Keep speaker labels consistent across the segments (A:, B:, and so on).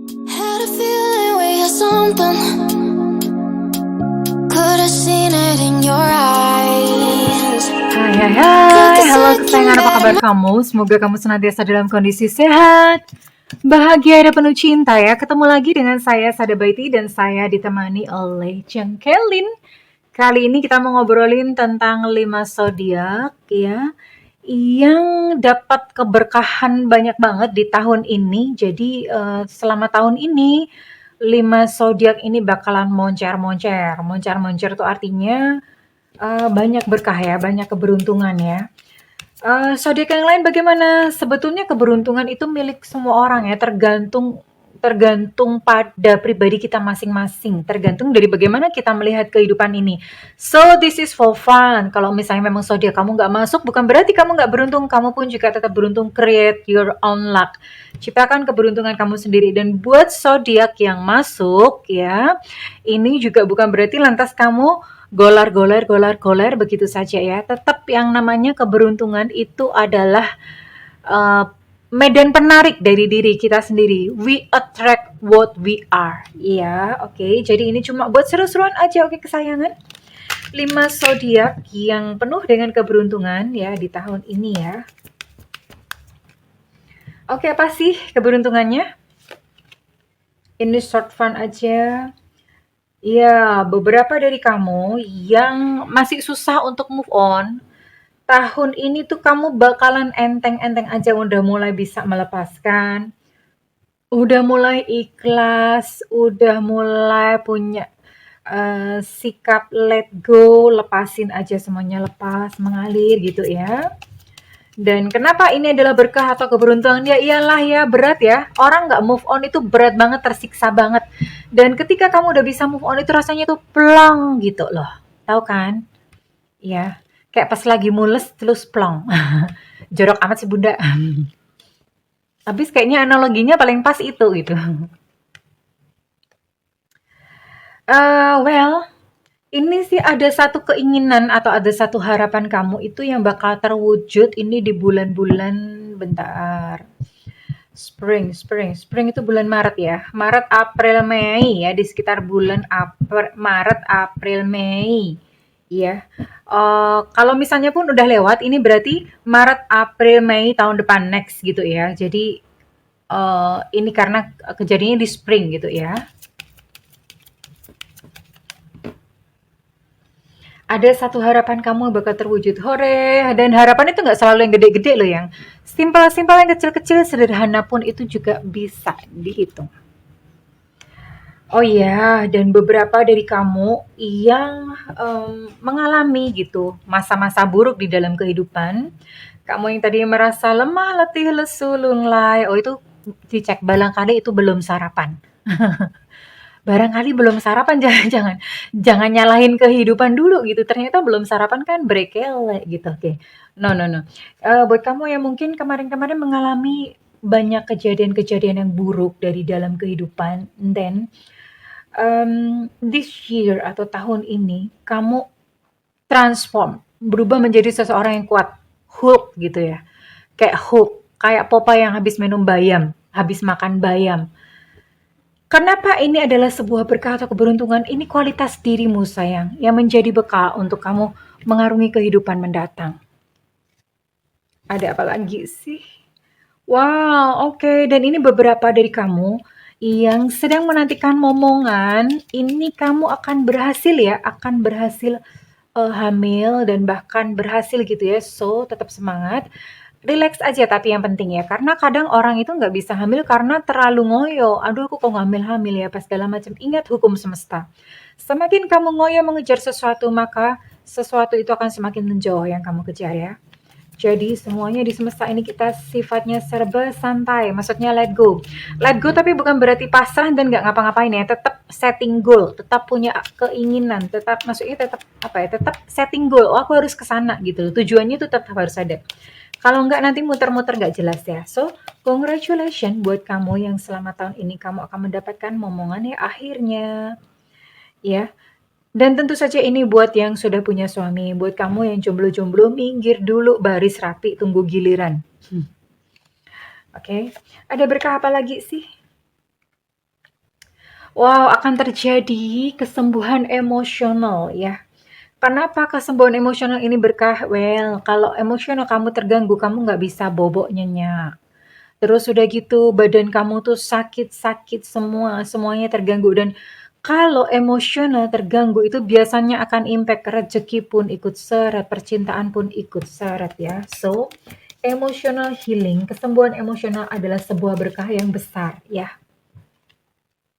A: Had a feeling we had something. Could have seen it in your eyes.
B: Hai, halo kesayangan, apa kabar kamu? Semoga kamu senantiasa dalam kondisi sehat, bahagia, dan penuh cinta ya. Ketemu lagi dengan saya, Sada Baiti, dan saya ditemani oleh Jengkelin. Kali ini kita mau ngobrolin tentang 5 zodiak ya, yang dapat keberkahan banyak banget di tahun ini. Jadi selama tahun ini 5 zodiak ini bakalan moncer-moncer. Moncer-moncer itu artinya banyak berkah ya, banyak keberuntungan ya. Zodiak yang lain bagaimana? Sebetulnya keberuntungan itu milik semua orang ya, tergantung pada pribadi kita masing-masing, tergantung dari bagaimana kita melihat kehidupan ini. So this is for fun. Kalau misalnya memang zodiak kamu nggak masuk, bukan berarti kamu nggak beruntung. Kamu pun juga tetap beruntung. Create your own luck. Ciptakan keberuntungan kamu sendiri. Dan buat zodiak yang masuk ya, ini juga bukan berarti lantas kamu golar begitu saja ya. Tetap yang namanya keberuntungan itu adalah medan penarik dari diri kita sendiri. We attract what we are. Iya, oke. Jadi ini cuma buat seru-seruan aja, oke kesayangan. 5 zodiak yang penuh dengan keberuntungan ya di tahun ini ya. Oke, apa sih keberuntungannya? Ini short fun aja. Ya, beberapa dari kamu yang masih susah untuk move on, tahun ini tuh kamu bakalan enteng-enteng aja udah mulai bisa melepaskan, udah mulai ikhlas, udah mulai punya sikap let go, lepasin aja semuanya, lepas, mengalir gitu ya. Dan kenapa ini adalah berkah atau keberuntungan? Ya iyalah ya, berat ya. Orang nggak move on itu berat banget, tersiksa banget. Dan ketika kamu udah bisa move on itu rasanya tuh plong gitu loh. Tahu kan? Ya, kayak pas lagi mules terus plong. Jorok amat sih bunda. Habis kayaknya analoginya paling pas itu gitu. Well, ini sih ada satu keinginan atau ada satu harapan kamu itu yang bakal terwujud ini di bulan-bulan bentar. Spring itu bulan Maret ya. Maret, April, Mei ya, di sekitar bulan Maret, April, Mei. Ya. Kalau misalnya pun udah lewat, ini berarti Maret, April, Mei tahun depan next gitu ya. Jadi ini karena kejadiannya di spring gitu ya. Ada satu harapan kamu bakal terwujud, hore. Dan harapan itu nggak selalu yang gede-gede loh, yang simpel-simpel, yang kecil-kecil, sederhana pun itu juga bisa dihitung. Oh iya, dan beberapa dari kamu yang mengalami gitu masa-masa buruk di dalam kehidupan, kamu yang tadi merasa lemah, letih, lesu, lunglai, oh itu dicek, barangkali itu belum sarapan. Barangkali belum sarapan, jangan nyalahin kehidupan dulu gitu, ternyata belum sarapan kan brekele gitu, oke. No, buat kamu yang mungkin kemarin-kemarin mengalami banyak kejadian-kejadian yang buruk dari dalam kehidupan, then this year atau tahun ini kamu transform, berubah menjadi seseorang yang kuat, Hulk gitu ya, kayak Hulk, kayak Popeye yang habis minum bayam, habis makan bayam. Kenapa ini adalah sebuah berkah atau keberuntungan? Ini kualitas dirimu sayang, yang menjadi bekal untuk kamu mengarungi kehidupan mendatang. Ada apa lagi sih? Wow, oke. Dan ini beberapa dari kamu yang sedang menantikan momongan, ini kamu akan berhasil ya, akan berhasil hamil dan bahkan berhasil gitu ya. So, tetap semangat. Relax aja tapi yang penting ya, karena kadang orang itu nggak bisa hamil karena terlalu ngoyo. Aduh aku kok hamil ya, pas segala macam. Ingat hukum semesta. Semakin kamu ngoyo mengejar sesuatu, maka sesuatu itu akan semakin menjauh yang kamu kejar ya. Jadi semuanya di semesta ini kita sifatnya serba santai, maksudnya let go. Let go tapi bukan berarti pasrah dan nggak ngapa-ngapain ya, tetap setting goal, tetap punya keinginan, tetap maksudnya tetap apa ya, tetap setting goal. Oh aku harus ke sana gitu. Tujuannya itu tetap harus ada. Kalau nggak nanti muter-muter nggak jelas ya. So, congratulations buat kamu yang selama tahun ini kamu akan mendapatkan momongan ya akhirnya. Ya, dan tentu saja ini buat yang sudah punya suami, buat kamu yang jomblo-jomblo, minggir dulu, baris rapi, tunggu giliran. Oke, ada berkah apa lagi sih? Wow, akan terjadi kesembuhan emosional ya. Kenapa kesembuhan emosional ini berkah? Well, kalau emosional kamu terganggu, kamu nggak bisa bobok nyenyak. Terus udah gitu badan kamu tuh sakit-sakit semua, semuanya terganggu dan kalau emosional terganggu itu biasanya akan impact rezeki pun ikut seret, percintaan pun ikut seret ya. So, emotional healing, kesembuhan emosional adalah sebuah berkah yang besar ya.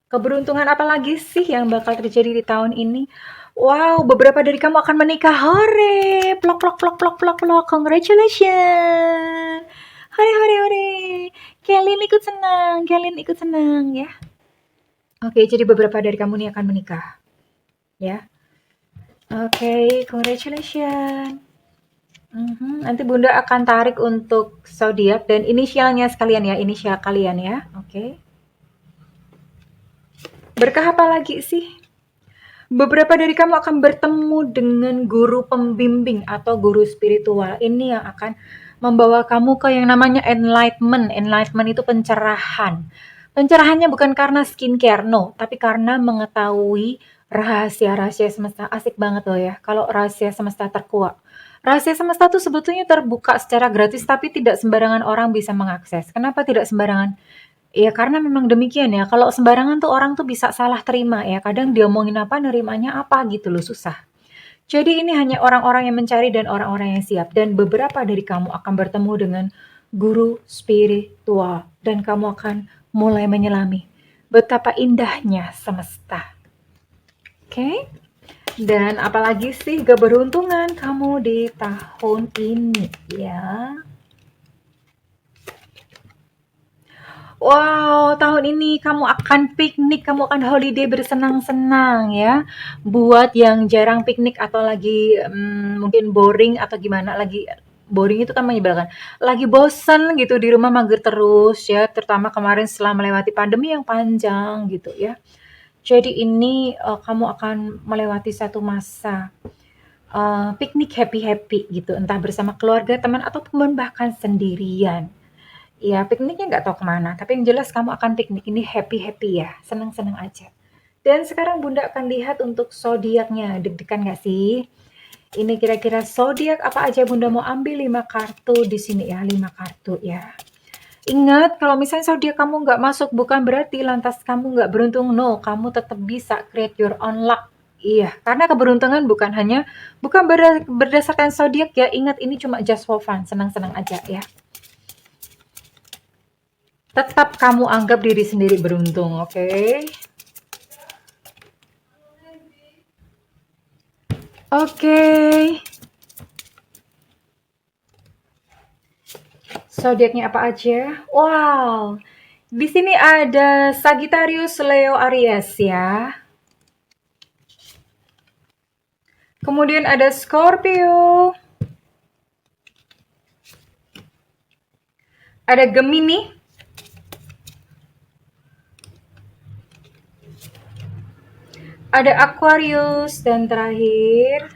B: Keberuntungan apa lagi sih yang bakal terjadi di tahun ini? Wow, beberapa dari kamu akan menikah. Hore! Plok plok plok plok plok plok. Congratulations. Hore hore hore. Kalian ikut senang, kalian ikut senang ya. Oke, jadi beberapa dari kamu nih akan menikah. Ya. Oke, congratulations. Nanti Bunda akan tarik untuk zodiak dan inisialnya sekalian ya, inisial kalian ya. Oke. Berkah apa lagi sih? Beberapa dari kamu akan bertemu dengan guru pembimbing atau guru spiritual. Ini yang akan membawa kamu ke yang namanya enlightenment. Enlightenment itu pencerahan. Pencerahannya bukan karena skincare, no, tapi karena mengetahui rahasia-rahasia semesta. Asik banget loh ya, kalau rahasia semesta terkuak. Rahasia semesta itu sebetulnya terbuka secara gratis, tapi tidak sembarangan orang bisa mengakses. Kenapa tidak sembarangan? Iya, karena memang demikian ya, kalau sembarangan tuh orang tuh bisa salah terima ya, kadang dia omongin apa, nerimanya apa gitu loh, susah. Jadi ini hanya orang-orang yang mencari dan orang-orang yang siap, dan beberapa dari kamu akan bertemu dengan guru spiritual, dan kamu akan mulai menyelami betapa indahnya semesta. Oke? Dan apalagi sih keberuntungan kamu di tahun ini ya? Wow, tahun ini kamu akan piknik, kamu akan holiday bersenang-senang ya. Buat yang jarang piknik atau lagi mungkin boring atau gimana, lagi boring itu kan menyebalkan. Lagi bosen gitu di rumah mager terus ya, terutama kemarin setelah melewati pandemi yang panjang gitu ya. Jadi ini kamu akan melewati satu masa piknik happy-happy gitu, entah bersama keluarga, teman, ataupun bahkan sendirian. Iya, pikniknya nggak tahu kemana, tapi yang jelas kamu akan piknik ini happy-happy ya, senang-senang aja. Dan sekarang Bunda akan lihat untuk zodiaknya, deg-degan nggak sih? Ini kira-kira zodiak apa aja Bunda mau ambil 5 kartu di sini ya, 5 kartu ya. Ingat, kalau misalnya zodiak kamu nggak masuk, bukan berarti lantas kamu nggak beruntung. No, kamu tetap bisa create your own luck. Iya, karena keberuntungan bukan berdasarkan zodiak ya. Ingat, ini cuma just for fun, senang-senang aja ya. Tetap kamu anggap diri sendiri beruntung, oke? Oke. Zodiaknya apa aja? Wow. Di sini ada Sagittarius, Leo, Aries ya. Kemudian ada Scorpio. Ada Gemini. Ada Aquarius dan terakhir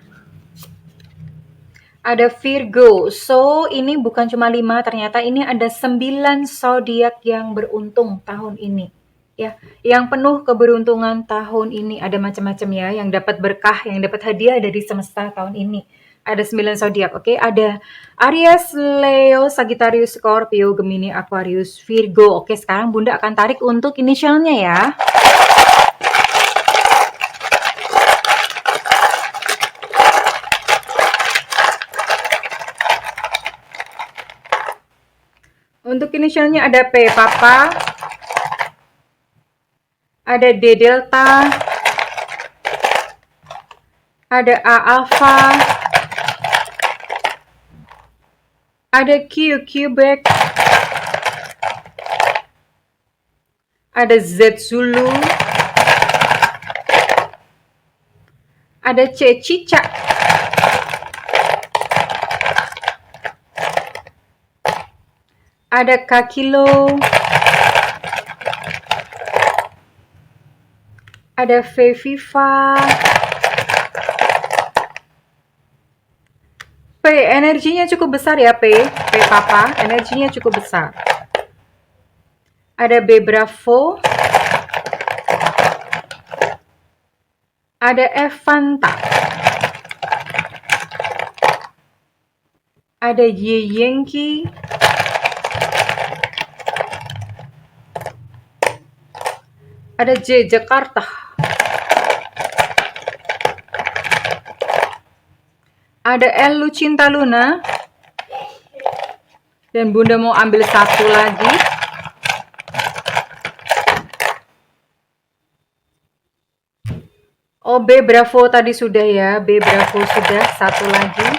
B: ada Virgo. So, ini bukan cuma 5, ternyata ini ada 9 zodiak yang beruntung tahun ini. Ya, yang penuh keberuntungan tahun ini ada macam-macam ya, yang dapat berkah, yang dapat hadiah dari semesta tahun ini. Ada 9 zodiak, oke? Ada Aries, Leo, Sagittarius, Scorpio, Gemini, Aquarius, Virgo. Oke, sekarang Bunda akan tarik untuk inisialnya ya. Untuk inisialnya ada P, Papa. Ada D, Delta. Ada A, Alpha. Ada Q, Quebec. Ada Z, Zulu. Ada C, Cicak. Ada K, Kilo. Ada V, Viva. P, energinya cukup besar ya P, Papa, energinya cukup besar. Ada B, Bravo. Ada Evanta. Ada Yenki. Ada J Jakarta. Ada L Lucinta Luna. Dan Bunda mau ambil satu lagi. Oh, B Bravo tadi sudah ya. B Bravo sudah. Satu lagi.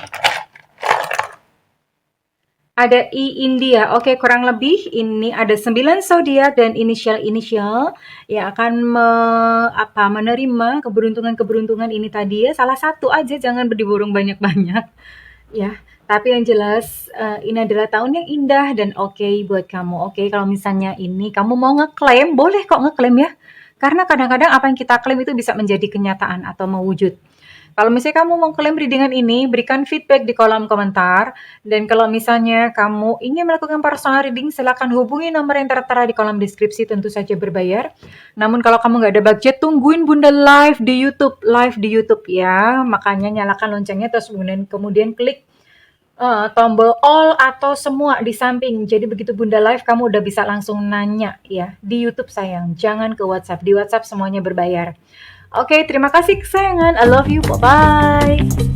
B: Ada I India. Oke, kurang lebih ini ada 9 zodiak dan inisial-inisial yang akan menerima keberuntungan-keberuntungan ini tadi ya. Salah satu aja, jangan diborong banyak-banyak. Ya, tapi yang jelas ini adalah tahun yang indah dan oke buat kamu. Oke, kalau misalnya ini kamu mau ngeklaim, boleh kok ngeklaim ya. Karena kadang-kadang apa yang kita klaim itu bisa menjadi kenyataan atau mewujud. Kalau misalnya kamu mau klaim readingan ini, berikan feedback di kolom komentar. Dan kalau misalnya kamu ingin melakukan personal reading, silakan hubungi nomor yang tertera di kolom deskripsi, tentu saja berbayar. Namun kalau kamu nggak ada budget, tungguin Bunda live di YouTube ya. Makanya nyalakan loncengnya terus kemudian klik tombol all atau semua di samping. Jadi begitu Bunda live, kamu udah bisa langsung nanya ya di YouTube sayang. Jangan ke WhatsApp. Di WhatsApp semuanya berbayar. Oke, terima kasih kesayangan. I love you. Bye-bye.